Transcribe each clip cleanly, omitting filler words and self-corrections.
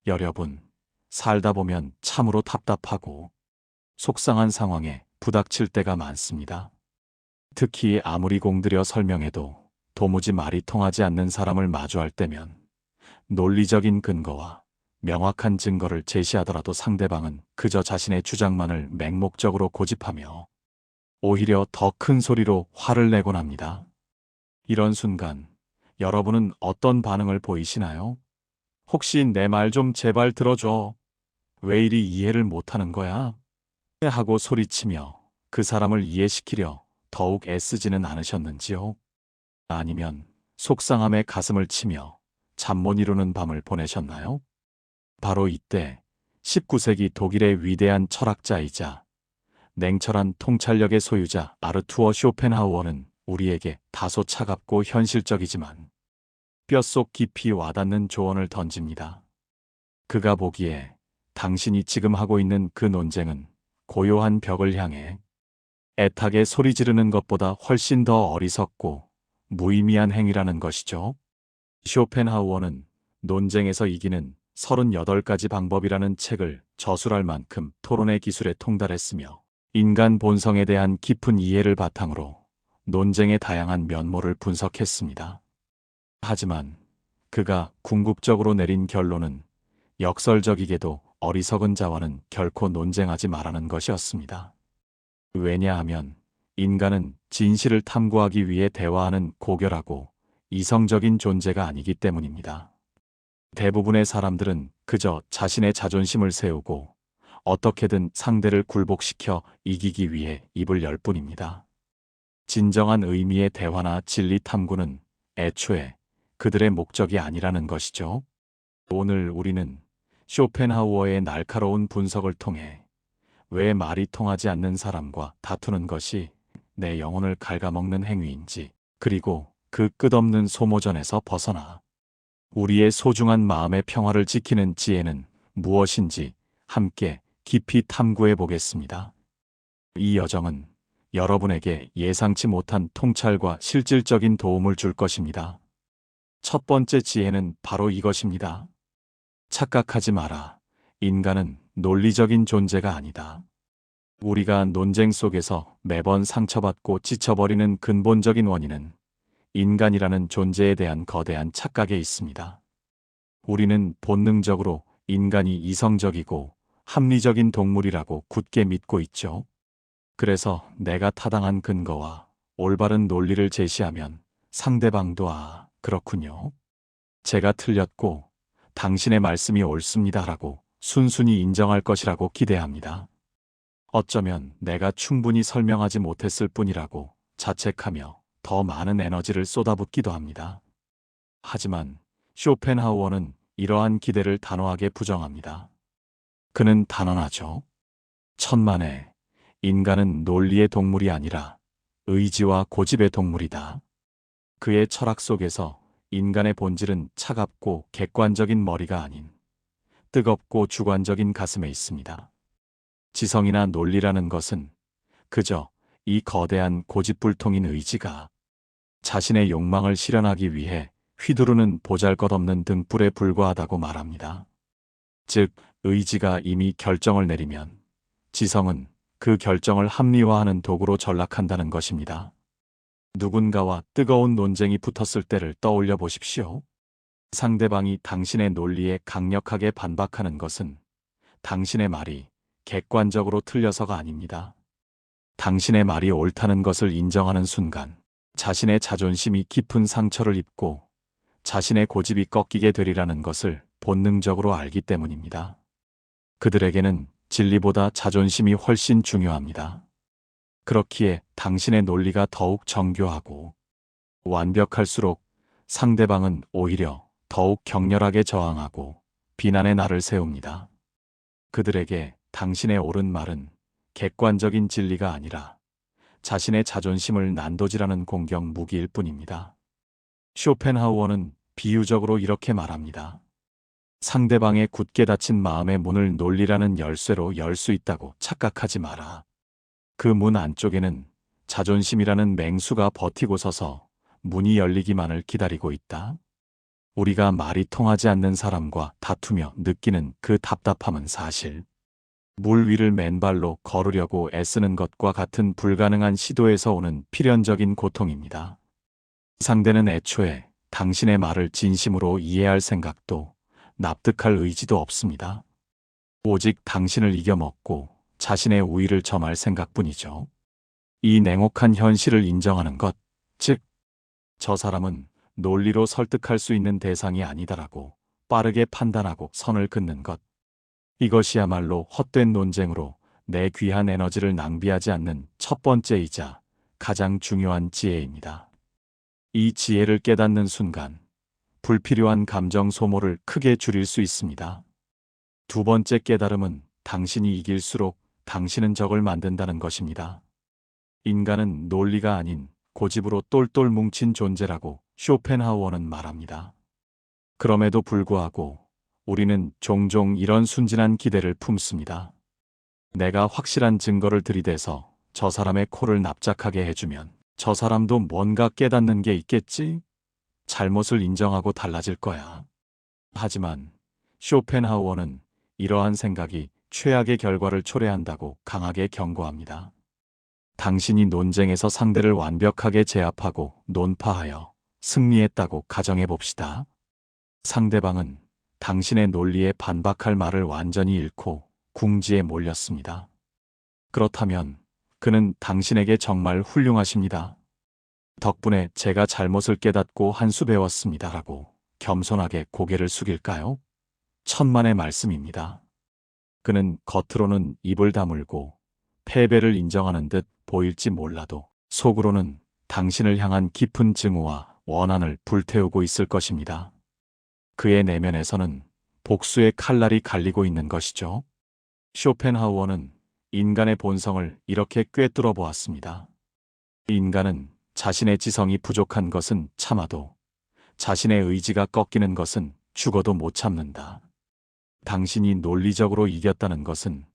여러분, 살다 보면 참으로 답답하고 속상한 상황에 부닥칠 때가 많습니다. 특히 아무리 공들여 설명해도 도무지 말이 통하지 않는 사람을 마주할 때면 논리적인 근거와 명확한 증거를 제시하더라도 상대방은 그저 자신의 주장만을 맹목적으로 고집하며 오히려 더 큰 소리로 화를 내곤 합니다. 이런 순간 여러분은 어떤 반응을 보이시나요? 혹시 내 말 좀 제발 들어줘. 왜 이리 이해를 못하는 거야? 하고 소리치며 그 사람을 이해시키려 더욱 애쓰지는 않으셨는지요? 아니면 속상함에 가슴을 치며 잠 못 이루는 밤을 보내셨나요? 바로 이때 19세기 독일의 위대한 철학자이자 냉철한 통찰력의 소유자 아르투어 쇼펜하우어는 우리에게 다소 차갑고 현실적이지만 뼛속 깊이 와닿는 조언을 던집니다. 그가 보기에 당신이 지금 하고 있는 그 논쟁은 고요한 벽을 향해 애타게 소리 지르는 것보다 훨씬 더 어리석고 무의미한 행위라는 것이죠. 쇼펜하우어는 논쟁에서 이기는 38가지 방법이라는 책을 저술할 만큼 토론의 기술에 통달했으며 인간 본성에 대한 깊은 이해를 바탕으로 논쟁의 다양한 면모를 분석했습니다. 하지만 그가 궁극적으로 내린 결론은 역설적이게도 어리석은 자와는 결코 논쟁하지 말라는 것이었습니다. 왜냐하면 인간은 진실을 탐구하기 위해 대화하는 고결하고 이성적인 존재가 아니기 때문입니다. 대부분의 사람들은 그저 자신의 자존심을 세우고 어떻게든 상대를 굴복시켜 이기기 위해 입을 열 뿐입니다. 진정한 의미의 대화나 진리 탐구는 애초에 그들의 목적이 아니라는 것이죠. 오늘 우리는 쇼펜하우어의 날카로운 분석을 통해 왜 말이 통하지 않는 사람과 다투는 것이 내 영혼을 갉아먹는 행위인지, 그리고 그 끝없는 소모전에서 벗어나 우리의 소중한 마음의 평화를 지키는 지혜는 무엇인지 함께 깊이 탐구해 보겠습니다. 이 여정은 여러분에게 예상치 못한 통찰과 실질적인 도움을 줄 것입니다. 첫 번째 지혜는 바로 이것입니다. 착각하지 마라. 인간은 논리적인 존재가 아니다. 우리가 논쟁 속에서 매번 상처받고 지쳐버리는 근본적인 원인은 인간이라는 존재에 대한 거대한 착각에 있습니다. 우리는 본능적으로 인간이 이성적이고 합리적인 동물이라고 굳게 믿고 있죠. 그래서 내가 타당한 근거와 올바른 논리를 제시하면 상대방도 그렇군요. 제가 틀렸고 당신의 말씀이 옳습니다라고 순순히 인정할 것이라고 기대합니다. 어쩌면 내가 충분히 설명하지 못했을 뿐이라고 자책하며 더 많은 에너지를 쏟아붓기도 합니다. 하지만 쇼펜하우어는 이러한 기대를 단호하게 부정합니다. 그는 단언하죠. 천만에 인간은 논리의 동물이 아니라 의지와 고집의 동물이다. 그의 철학 속에서 인간의 본질은 차갑고 객관적인 머리가 아닌 뜨겁고 주관적인 가슴에 있습니다. 지성이나 논리라는 것은 그저 이 거대한 고집불통인 의지가 자신의 욕망을 실현하기 위해 휘두르는 보잘것없는 등불에 불과하다고 말합니다. 즉, 의지가 이미 결정을 내리면 지성은 그 결정을 합리화하는 도구로 전락한다는 것입니다. 누군가와 뜨거운 논쟁이 붙었을 때를 떠올려 보십시오. 상대방이 당신의 논리에 강력하게 반박하는 것은 당신의 말이 객관적으로 틀려서가 아닙니다. 당신의 말이 옳다는 것을 인정하는 순간 자신의 자존심이 깊은 상처를 입고 자신의 고집이 꺾이게 되리라는 것을 본능적으로 알기 때문입니다. 그들에게는 진리보다 자존심이 훨씬 중요합니다. 그렇기에 당신의 논리가 더욱 정교하고 완벽할수록 상대방은 오히려 더욱 격렬하게 저항하고 비난의 날을 세웁니다. 그들에게 당신의 옳은 말은 객관적인 진리가 아니라 자신의 자존심을 난도질하는 공격 무기일 뿐입니다. 쇼펜하우어는 비유적으로 이렇게 말합니다. 상대방의 굳게 닫힌 마음의 문을 논리라는 열쇠로 열 수 있다고 착각하지 마라. 그 문 안쪽에는 자존심이라는 맹수가 버티고 서서 문이 열리기만을 기다리고 있다. 우리가 말이 통하지 않는 사람과 다투며 느끼는 그 답답함은 사실 물 위를 맨발로 걸으려고 애쓰는 것과 같은 불가능한 시도에서 오는 필연적인 고통입니다. 상대는 애초에 당신의 말을 진심으로 이해할 생각도 납득할 의지도 없습니다. 오직 당신을 이겨먹고 자신의 우위를 점할 생각뿐이죠. 이 냉혹한 현실을 인정하는 것, 즉, 저 사람은 논리로 설득할 수 있는 대상이 아니다라고 빠르게 판단하고 선을 긋는 것. 이것이야말로 헛된 논쟁으로 내 귀한 에너지를 낭비하지 않는 첫 번째이자 가장 중요한 지혜입니다. 이 지혜를 깨닫는 순간, 불필요한 감정 소모를 크게 줄일 수 있습니다. 두 번째 깨달음은 당신이 이길수록 당신은 적을 만든다는 것입니다. 인간은 논리가 아닌 고집으로 똘똘 뭉친 존재라고 쇼펜하우어는 말합니다. 그럼에도 불구하고 우리는 종종 이런 순진한 기대를 품습니다. 내가 확실한 증거를 들이대서 저 사람의 코를 납작하게 해주면 저 사람도 뭔가 깨닫는 게 있겠지? 잘못을 인정하고 달라질 거야. 하지만 쇼펜하우어는 이러한 생각이 최악의 결과를 초래한다고 강하게 경고합니다. 당신이 논쟁에서 상대를 완벽하게 제압하고 논파하여 승리했다고 가정해 봅시다. 상대방은 당신의 논리에 반박할 말을 완전히 잃고 궁지에 몰렸습니다. 그렇다면 그는 당신에게 정말 훌륭하십니다. 덕분에 제가 잘못을 깨닫고 한 수 배웠습니다라고 겸손하게 고개를 숙일까요? 천만의 말씀입니다. 그는 겉으로는 입을 다물고 패배를 인정하는 듯 보일지 몰라도 속으로는 당신을 향한 깊은 증오와 원한을 불태우고 있을 것입니다. 그의 내면에서는 복수의 칼날이 갈리고 있는 것이죠. 쇼펜하우어는 인간의 본성을 이렇게 꿰뚫어 보았습니다. 인간은 자신의 지성이 부족한 것은 참아도 자신의 의지가 꺾이는 것은 죽어도 못 참는다. 당신이 논리적으로 이겼다는 것은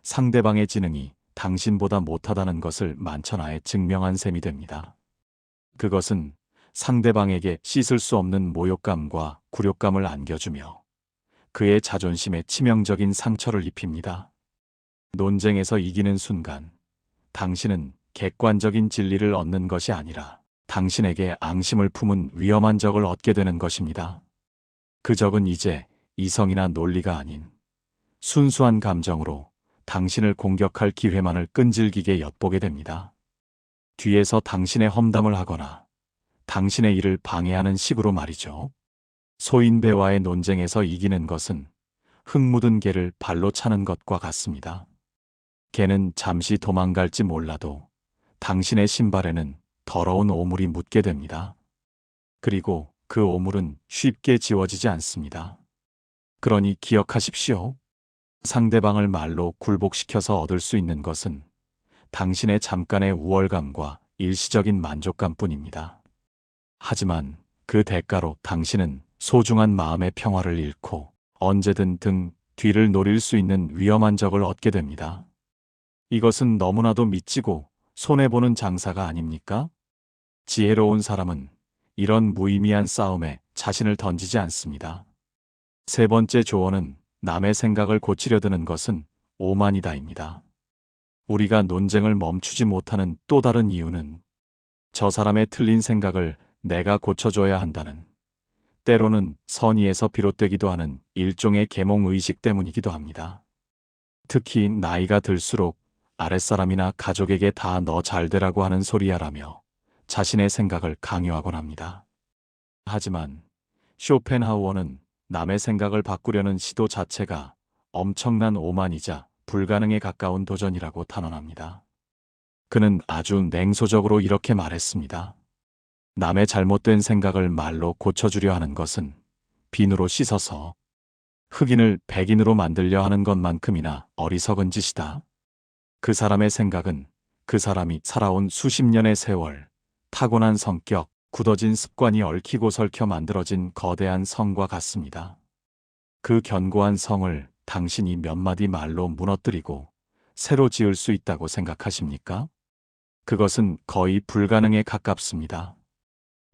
상대방의 지능이 당신보다 못하다는 것을 만천하에 증명한 셈이 됩니다. 그것은 상대방에게 씻을 수 없는 모욕감과 굴욕감을 안겨주며 그의 자존심에 치명적인 상처를 입힙니다. 논쟁에서 이기는 순간 당신은 객관적인 진리를 얻는 것이 아니라 당신에게 앙심을 품은 위험한 적을 얻게 되는 것입니다. 그 적은 이제 이성이나 논리가 아닌 순수한 감정으로 당신을 공격할 기회만을 끈질기게 엿보게 됩니다. 뒤에서 당신의 험담을 하거나 당신의 일을 방해하는 식으로 말이죠. 소인배와의 논쟁에서 이기는 것은 흙 묻은 개를 발로 차는 것과 같습니다. 개는 잠시 도망갈지 몰라도 당신의 신발에는 더러운 오물이 묻게 됩니다. 그리고 그 오물은 쉽게 지워지지 않습니다. 그러니 기억하십시오. 상대방을 말로 굴복시켜서 얻을 수 있는 것은 당신의 잠깐의 우월감과 일시적인 만족감뿐입니다. 하지만 그 대가로 당신은 소중한 마음의 평화를 잃고 언제든 등 뒤를 노릴 수 있는 위험한 적을 얻게 됩니다. 이것은 너무나도 미치고 손해보는 장사가 아닙니까? 지혜로운 사람은 이런 무의미한 싸움에 자신을 던지지 않습니다. 세 번째 조언은 남의 생각을 고치려 드는 것은 오만이다입니다. 우리가 논쟁을 멈추지 못하는 또 다른 이유는 저 사람의 틀린 생각을 내가 고쳐줘야 한다는, 때로는 선의에서 비롯되기도 하는 일종의 계몽의식 때문이기도 합니다. 특히 나이가 들수록 아랫사람이나 가족에게 다 너 잘되라고 하는 소리야라며 자신의 생각을 강요하곤 합니다. 하지만 쇼펜하우어는 남의 생각을 바꾸려는 시도 자체가 엄청난 오만이자 불가능에 가까운 도전이라고 단언합니다. 그는 아주 냉소적으로 이렇게 말했습니다. 남의 잘못된 생각을 말로 고쳐주려 하는 것은 비누로 씻어서 흑인을 백인으로 만들려 하는 것만큼이나 어리석은 짓이다. 그 사람의 생각은 그 사람이 살아온 수십 년의 세월, 타고난 성격, 굳어진 습관이 얽히고 설켜 만들어진 거대한 성과 같습니다. 그 견고한 성을 당신이 몇 마디 말로 무너뜨리고 새로 지을 수 있다고 생각하십니까? 그것은 거의 불가능에 가깝습니다.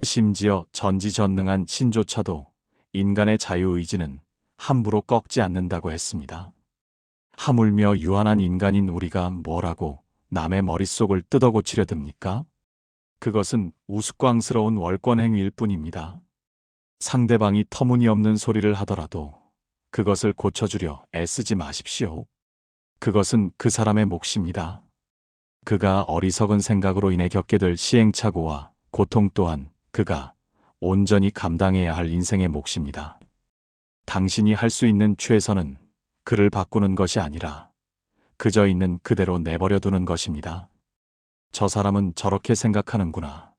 심지어 전지전능한 신조차도 인간의 자유의지는 함부로 꺾지 않는다고 했습니다. 하물며 유한한 인간인 우리가 뭐라고 남의 머릿속을 뜯어고치려 듭니까? 그것은 우스꽝스러운 월권행위일 뿐입니다. 상대방이 터무니없는 소리를 하더라도 그것을 고쳐주려 애쓰지 마십시오. 그것은 그 사람의 몫입니다. 그가 어리석은 생각으로 인해 겪게 될 시행착오와 고통 또한 그가 온전히 감당해야 할 인생의 몫입니다. 당신이 할 수 있는 최선은 그를 바꾸는 것이 아니라 그저 있는 그대로 내버려 두는 것입니다. 저 사람은 저렇게 생각하는구나.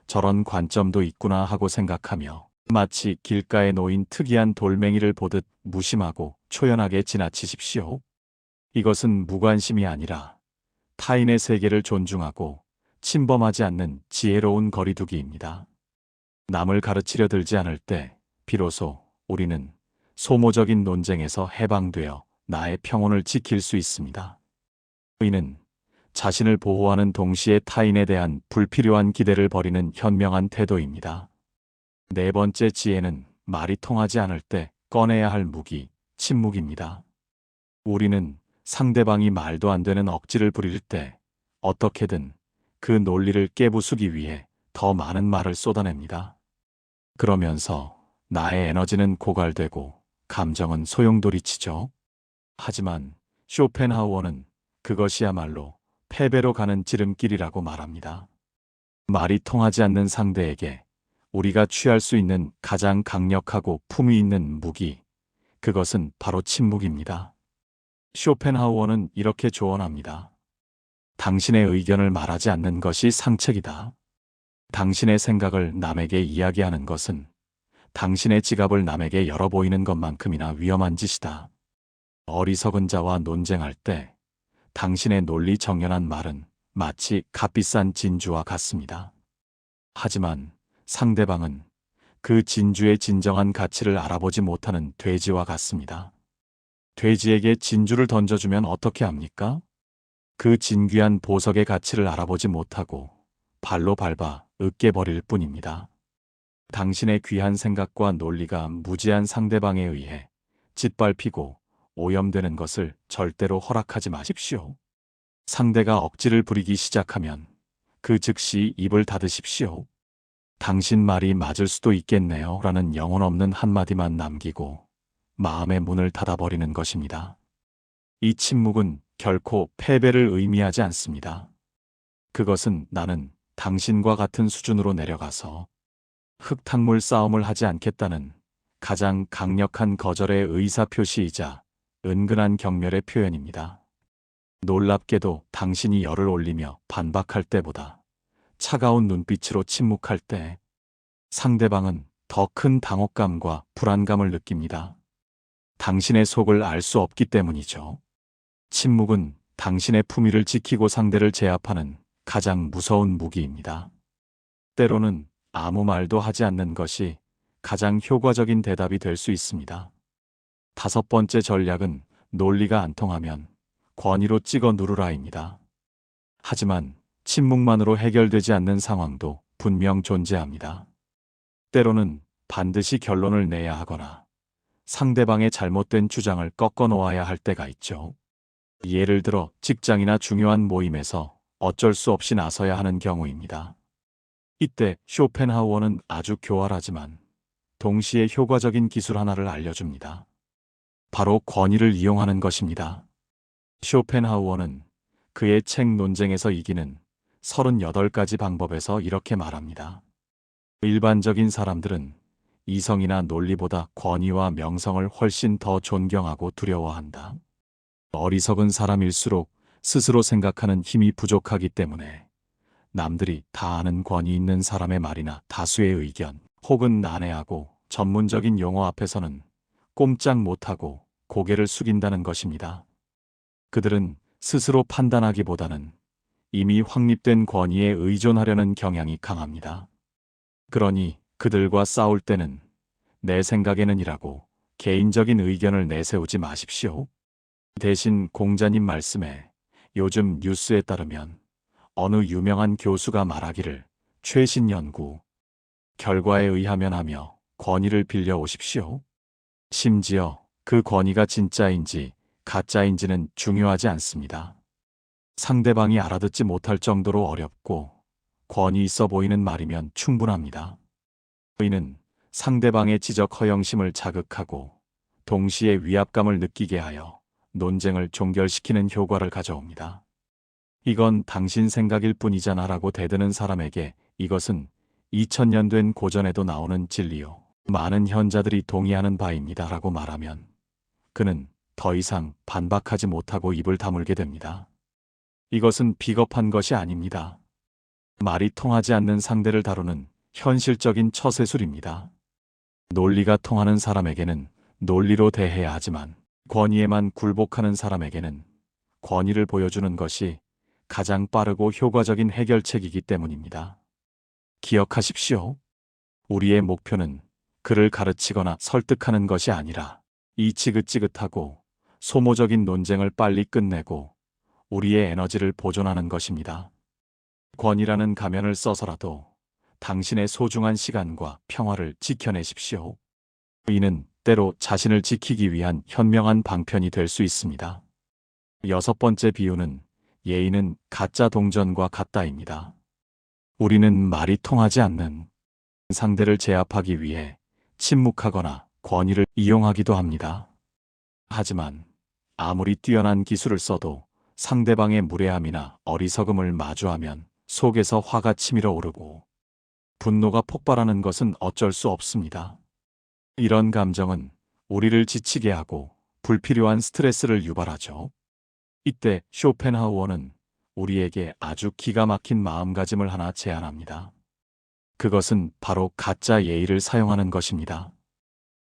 저런 관점도 있구나 하고 생각하며 마치 길가에 놓인 특이한 돌멩이를 보듯 무심하고 초연하게 지나치십시오. 이것은 무관심이 아니라 타인의 세계를 존중하고 침범하지 않는 지혜로운 거리두기입니다. 남을 가르치려 들지 않을 때 비로소 우리는 소모적인 논쟁에서 해방되어 나의 평온을 지킬 수 있습니다. 의는 자신을 보호하는 동시에 타인에 대한 불필요한 기대를 버리는 현명한 태도입니다. 네 번째 지혜는 말이 통하지 않을 때 꺼내야 할 무기, 침묵입니다. 우리는 상대방이 말도 안 되는 억지를 부릴 때 어떻게든 그 논리를 깨부수기 위해 더 많은 말을 쏟아냅니다. 그러면서 나의 에너지는 고갈되고 감정은 소용돌이치죠. 하지만 쇼펜하우어는 그것이야말로 패배로 가는 지름길이라고 말합니다. 말이 통하지 않는 상대에게 우리가 취할 수 있는 가장 강력하고 품위 있는 무기, 그것은 바로 침묵입니다. 쇼펜하우어는 이렇게 조언합니다. 당신의 의견을 말하지 않는 것이 상책이다. 당신의 생각을 남에게 이야기하는 것은 당신의 지갑을 남에게 열어 보이는 것만큼이나 위험한 짓이다. 어리석은 자와 논쟁할 때 당신의 논리 정연한 말은 마치 값비싼 진주와 같습니다. 하지만 상대방은 그 진주의 진정한 가치를 알아보지 못하는 돼지와 같습니다. 돼지에게 진주를 던져주면 어떻게 합니까? 그 진귀한 보석의 가치를 알아보지 못하고 발로 밟아 으깨버릴 뿐입니다. 당신의 귀한 생각과 논리가 무지한 상대방에 의해 짓밟히고 오염되는 것을 절대로 허락하지 마십시오. 상대가 억지를 부리기 시작하면 그 즉시 입을 닫으십시오. 당신 말이 맞을 수도 있겠네요 라는 영혼 없는 한마디만 남기고 마음의 문을 닫아버리는 것입니다. 이 침묵은 결코 패배를 의미하지 않습니다. 그것은 나는 당신과 같은 수준으로 내려가서 흙탕물 싸움을 하지 않겠다는 가장 강력한 거절의 의사표시이자 은근한 경멸의 표현입니다. 놀랍게도 당신이 열을 올리며 반박할 때보다 차가운 눈빛으로 침묵할 때 상대방은 더 큰 당혹감과 불안감을 느낍니다. 당신의 속을 알 수 없기 때문이죠. 침묵은 당신의 품위를 지키고 상대를 제압하는 가장 무서운 무기입니다. 때로는 아무 말도 하지 않는 것이 가장 효과적인 대답이 될 수 있습니다. 다섯 번째 전략은 논리가 안 통하면 권위로 찍어 누르라입니다. 하지만 침묵만으로 해결되지 않는 상황도 분명 존재합니다. 때로는 반드시 결론을 내야 하거나 상대방의 잘못된 주장을 꺾어 놓아야 할 때가 있죠. 예를 들어 직장이나 중요한 모임에서 어쩔 수 없이 나서야 하는 경우입니다. 이때 쇼펜하우어는 아주 교활하지만 동시에 효과적인 기술 하나를 알려줍니다. 바로 권위를 이용하는 것입니다. 쇼펜하우어는 그의 책 논쟁에서 이기는 38가지 방법에서 이렇게 말합니다. 일반적인 사람들은 이성이나 논리보다 권위와 명성을 훨씬 더 존경하고 두려워한다. 어리석은 사람일수록 스스로 생각하는 힘이 부족하기 때문에 남들이 다 아는 권위 있는 사람의 말이나 다수의 의견 혹은 난해하고 전문적인 용어 앞에서는 꼼짝 못하고 고개를 숙인다는 것입니다. 그들은 스스로 판단하기보다는 이미 확립된 권위에 의존하려는 경향이 강합니다. 그러니 그들과 싸울 때는 내 생각에는이라고 개인적인 의견을 내세우지 마십시오. 대신 공자님 말씀에 요즘 뉴스에 따르면 어느 유명한 교수가 말하기를 최신 연구 결과에 의하면 하며 권위를 빌려 오십시오. 심지어 그 권위가 진짜인지 가짜인지는 중요하지 않습니다. 상대방이 알아듣지 못할 정도로 어렵고 권위 있어 보이는 말이면 충분합니다. 이는 상대방의 지적 허영심을 자극하고 동시에 위압감을 느끼게 하여 논쟁을 종결시키는 효과를 가져옵니다. 이건 당신 생각일 뿐이잖아 라고 대드는 사람에게 이것은 2000년 된 고전에도 나오는 진리요. 많은 현자들이 동의하는 바입니다 라고 말하면 그는 더 이상 반박하지 못하고 입을 다물게 됩니다. 이것은 비겁한 것이 아닙니다. 말이 통하지 않는 상대를 다루는 현실적인 처세술입니다. 논리가 통하는 사람에게는 논리로 대해야 하지만 권위에만 굴복하는 사람에게는 권위를 보여주는 것이 가장 빠르고 효과적인 해결책이기 때문입니다. 기억하십시오. 우리의 목표는 그를 가르치거나 설득하는 것이 아니라 이 지긋지긋하고 소모적인 논쟁을 빨리 끝내고 우리의 에너지를 보존하는 것입니다. 권위라는 가면을 써서라도 당신의 소중한 시간과 평화를 지켜내십시오. 이는 때로 자신을 지키기 위한 현명한 방편이 될 수 있습니다. 6번째 비유는 예의는 가짜 동전과 같다입니다. 우리는 말이 통하지 않는 상대를 제압하기 위해 침묵하거나 권위를 이용하기도 합니다. 하지만 아무리 뛰어난 기술을 써도 상대방의 무례함이나 어리석음을 마주하면 속에서 화가 치밀어 오르고 분노가 폭발하는 것은 어쩔 수 없습니다. 이런 감정은 우리를 지치게 하고 불필요한 스트레스를 유발하죠. 이때 쇼펜하우어는 우리에게 아주 기가 막힌 마음가짐을 하나 제안합니다. 그것은 바로 가짜 예의를 사용하는 것입니다.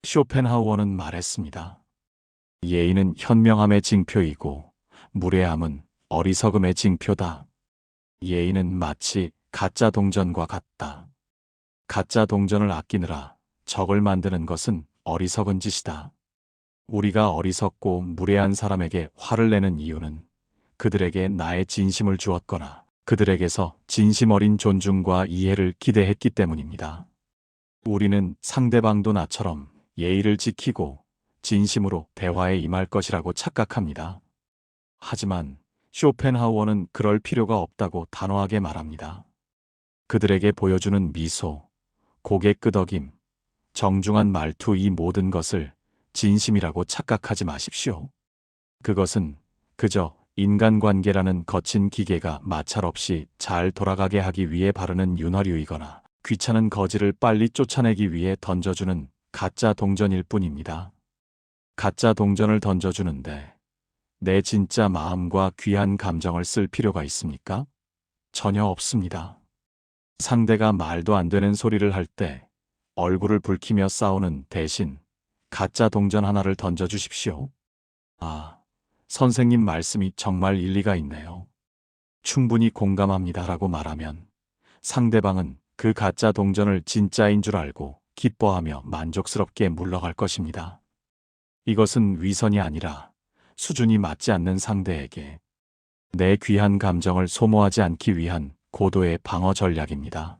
쇼펜하우어는 말했습니다. 예의는 현명함의 징표이고 무례함은 어리석음의 징표다. 예의는 마치 가짜 동전과 같다. 가짜 동전을 아끼느라 적을 만드는 것은 어리석은 짓이다. 우리가 어리석고 무례한 사람에게 화를 내는 이유는 그들에게 나의 진심을 주었거나 그들에게서 진심 어린 존중과 이해를 기대했기 때문입니다. 우리는 상대방도 나처럼 예의를 지키고 진심으로 대화에 임할 것이라고 착각합니다. 하지만 쇼펜하우어는 그럴 필요가 없다고 단호하게 말합니다. 그들에게 보여주는 미소, 고개 끄덕임, 정중한 말투 이 모든 것을 진심이라고 착각하지 마십시오. 그것은 그저 인간관계라는 거친 기계가 마찰 없이 잘 돌아가게 하기 위해 바르는 윤활유이거나 귀찮은 거지를 빨리 쫓아내기 위해 던져주는 가짜 동전일 뿐입니다. 가짜 동전을 던져주는데 내 진짜 마음과 귀한 감정을 쓸 필요가 있습니까? 전혀 없습니다. 상대가 말도 안 되는 소리를 할 때 얼굴을 붉히며 싸우는 대신 가짜 동전 하나를 던져주십시오. 아, 선생님 말씀이 정말 일리가 있네요. 충분히 공감합니다 라고 말하면 상대방은 그 가짜 동전을 진짜인 줄 알고 기뻐하며 만족스럽게 물러갈 것입니다. 이것은 위선이 아니라 수준이 맞지 않는 상대에게 내 귀한 감정을 소모하지 않기 위한 고도의 방어 전략입니다.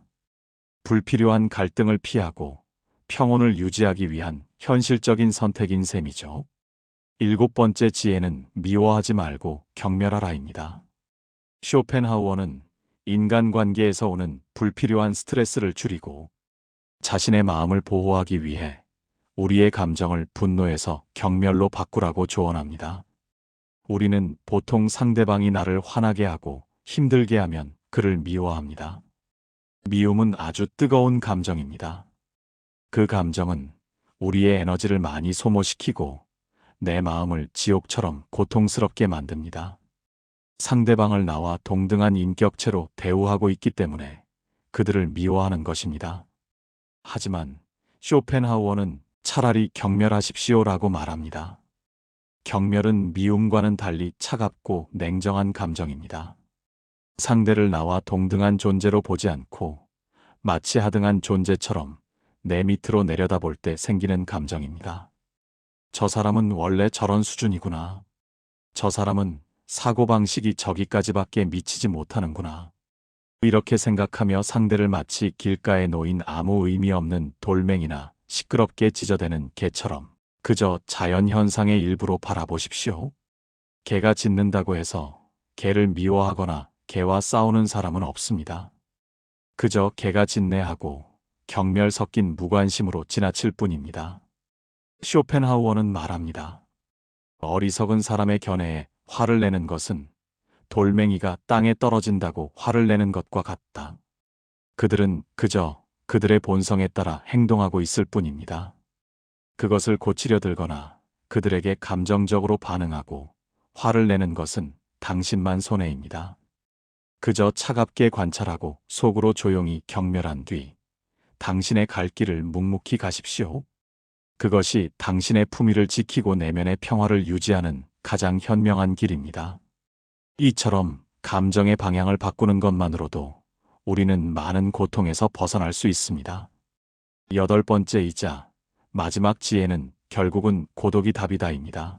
불필요한 갈등을 피하고 평온을 유지하기 위한 현실적인 선택인 셈이죠. 7번째 지혜는 미워하지 말고 경멸하라입니다. 쇼펜하우어는 인간관계에서 오는 불필요한 스트레스를 줄이고 자신의 마음을 보호하기 위해 우리의 감정을 분노에서 경멸로 바꾸라고 조언합니다. 우리는 보통 상대방이 나를 화나게 하고 힘들게 하면 그를 미워합니다. 미움은 아주 뜨거운 감정입니다. 그 감정은 우리의 에너지를 많이 소모시키고 내 마음을 지옥처럼 고통스럽게 만듭니다. 상대방을 나와 동등한 인격체로 대우하고 있기 때문에 그들을 미워하는 것입니다. 하지만 쇼펜하우어는 차라리 경멸하십시오라고 말합니다. 경멸은 미움과는 달리 차갑고 냉정한 감정입니다. 상대를 나와 동등한 존재로 보지 않고 마치 하등한 존재처럼 내 밑으로 내려다볼 때 생기는 감정입니다. 저 사람은 원래 저런 수준이구나. 저 사람은 사고방식이 저기까지밖에 미치지 못하는구나. 이렇게 생각하며 상대를 마치 길가에 놓인 아무 의미 없는 돌멩이나 시끄럽게 짖어대는 개처럼 그저 자연 현상의 일부로 바라보십시오. 개가 짖는다고 해서 개를 미워하거나 개와 싸우는 사람은 없습니다. 그저 개가 짖네 하고 경멸 섞인 무관심으로 지나칠 뿐입니다. 쇼펜하우어는 말합니다. 어리석은 사람의 견해에 화를 내는 것은 돌멩이가 땅에 떨어진다고 화를 내는 것과 같다. 그들은 그저 그들의 본성에 따라 행동하고 있을 뿐입니다. 그것을 고치려 들거나 그들에게 감정적으로 반응하고 화를 내는 것은 당신만 손해입니다. 그저 차갑게 관찰하고 속으로 조용히 경멸한 뒤 당신의 갈 길을 묵묵히 가십시오. 그것이 당신의 품위를 지키고 내면의 평화를 유지하는 가장 현명한 길입니다. 이처럼 감정의 방향을 바꾸는 것만으로도 우리는 많은 고통에서 벗어날 수 있습니다. 8번째이자 마지막 지혜는 결국은 고독이 답이다입니다.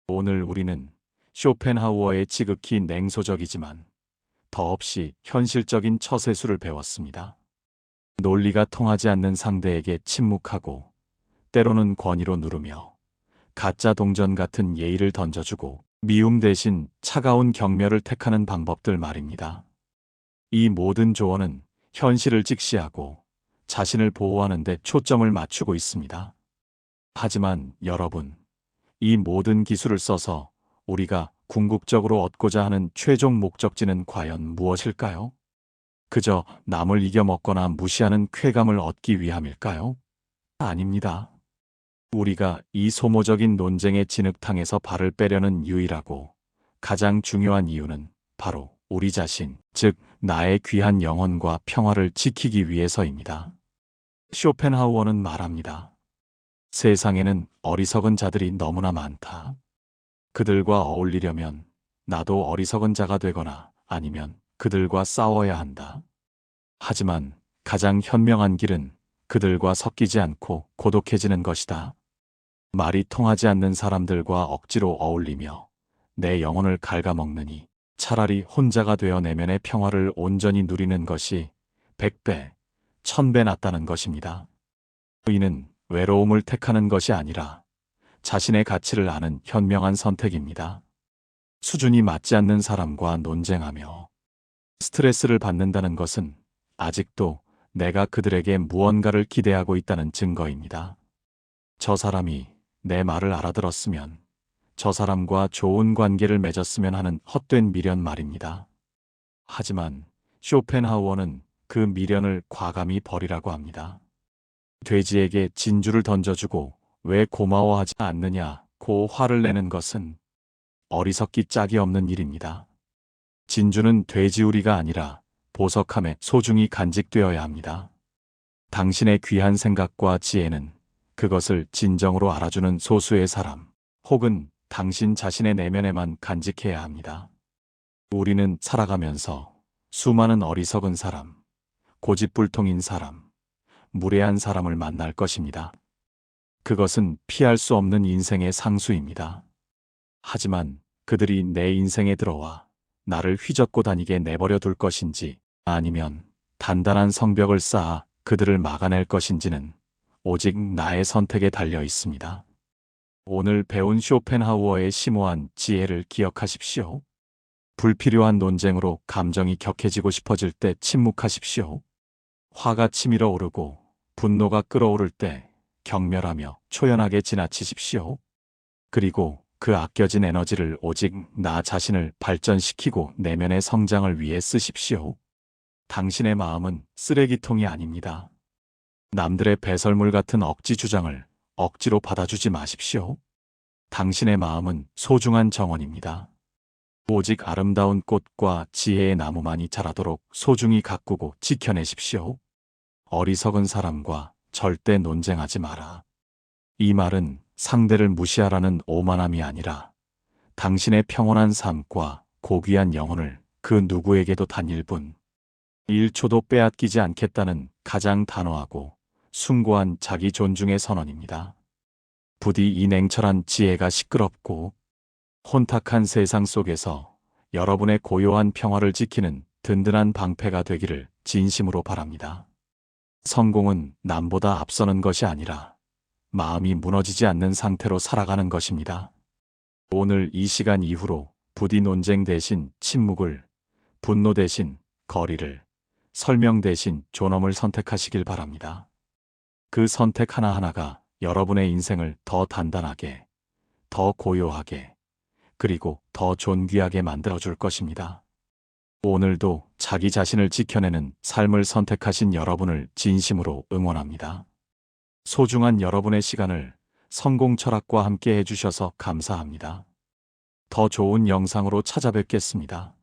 오늘 우리는 쇼펜하우어의 지극히 냉소적이지만 더없이 현실적인 처세술을 배웠습니다. 논리가 통하지 않는 상대에게 침묵하고 때로는 권위로 누르며 가짜 동전 같은 예의를 던져주고 미움 대신 차가운 경멸을 택하는 방법들 말입니다. 이 모든 조언은 현실을 직시하고 자신을 보호하는 데 초점을 맞추고 있습니다. 하지만 여러분, 이 모든 기술을 써서 우리가 궁극적으로 얻고자 하는 최종 목적지는 과연 무엇일까요? 그저 남을 이겨먹거나 무시하는 쾌감을 얻기 위함일까요? 아닙니다. 우리가 이 소모적인 논쟁의 진흙탕에서 발을 빼려는 유일하고 가장 중요한 이유는 바로 우리 자신, 즉 나의 귀한 영혼과 평화를 지키기 위해서입니다. 쇼펜하우어는 말합니다. 세상에는 어리석은 자들이 너무나 많다. 그들과 어울리려면 나도 어리석은 자가 되거나 아니면 그들과 싸워야 한다. 하지만 가장 현명한 길은 그들과 섞이지 않고 고독해지는 것이다. 말이 통하지 않는 사람들과 억지로 어울리며 내 영혼을 갉아먹느니 차라리 혼자가 되어 내면의 평화를 온전히 누리는 것이 100배, 1000배 낫다는 것입니다. 이는 외로움을 택하는 것이 아니라 자신의 가치를 아는 현명한 선택입니다. 수준이 맞지 않는 사람과 논쟁하며 스트레스를 받는다는 것은 아직도 내가 그들에게 무언가를 기대하고 있다는 증거입니다. 저 사람이 내 말을 알아들었으면, 저 사람과 좋은 관계를 맺었으면 하는 헛된 미련 말입니다. 하지만 쇼펜하우어는 그 미련을 과감히 버리라고 합니다. 돼지에게 진주를 던져주고 왜 고마워하지 않느냐고 화를 내는 것은 어리석기 짝이 없는 일입니다. 진주는 돼지우리가 아니라 보석함에 소중히 간직되어야 합니다. 당신의 귀한 생각과 지혜는 그것을 진정으로 알아주는 소수의 사람, 혹은 당신 자신의 내면에만 간직해야 합니다. 우리는 살아가면서 수많은 어리석은 사람, 고집불통인 사람, 무례한 사람을 만날 것입니다. 그것은 피할 수 없는 인생의 상수입니다. 하지만 그들이 내 인생에 들어와 나를 휘젓고 다니게 내버려 둘 것인지 아니면 단단한 성벽을 쌓아 그들을 막아낼 것인지는 오직 나의 선택에 달려 있습니다. 오늘 배운 쇼펜하우어의 심오한 지혜를 기억하십시오. 불필요한 논쟁으로 감정이 격해지고 싶어질 때 침묵하십시오. 화가 치밀어 오르고 분노가 끓어오를 때 경멸하며 초연하게 지나치십시오. 그리고 그 아껴진 에너지를 오직 나 자신을 발전시키고 내면의 성장을 위해 쓰십시오. 당신의 마음은 쓰레기통이 아닙니다. 남들의 배설물 같은 억지 주장을 억지로 받아주지 마십시오. 당신의 마음은 소중한 정원입니다. 오직 아름다운 꽃과 지혜의 나무만이 자라도록 소중히 가꾸고 지켜내십시오. 어리석은 사람과 절대 논쟁하지 마라. 이 말은 상대를 무시하라는 오만함이 아니라 당신의 평온한 삶과 고귀한 영혼을 그 누구에게도 단 1분, 1초도 빼앗기지 않겠다는 가장 단호하고 숭고한 자기 존중의 선언입니다. 부디 이 냉철한 지혜가 시끄럽고 혼탁한 세상 속에서 여러분의 고요한 평화를 지키는 든든한 방패가 되기를 진심으로 바랍니다. 성공은 남보다 앞서는 것이 아니라 마음이 무너지지 않는 상태로 살아가는 것입니다. 오늘 이 시간 이후로 부디 논쟁 대신 침묵을, 분노 대신 거리를, 설명 대신 존엄을 선택하시길 바랍니다. 그 선택 하나하나가 여러분의 인생을 더 단단하게, 더 고요하게, 그리고 더 존귀하게 만들어줄 것입니다. 오늘도 자기 자신을 지켜내는 삶을 선택하신 여러분을 진심으로 응원합니다. 소중한 여러분의 시간을 성공 철학과 함께 해주셔서 감사합니다. 더 좋은 영상으로 찾아뵙겠습니다.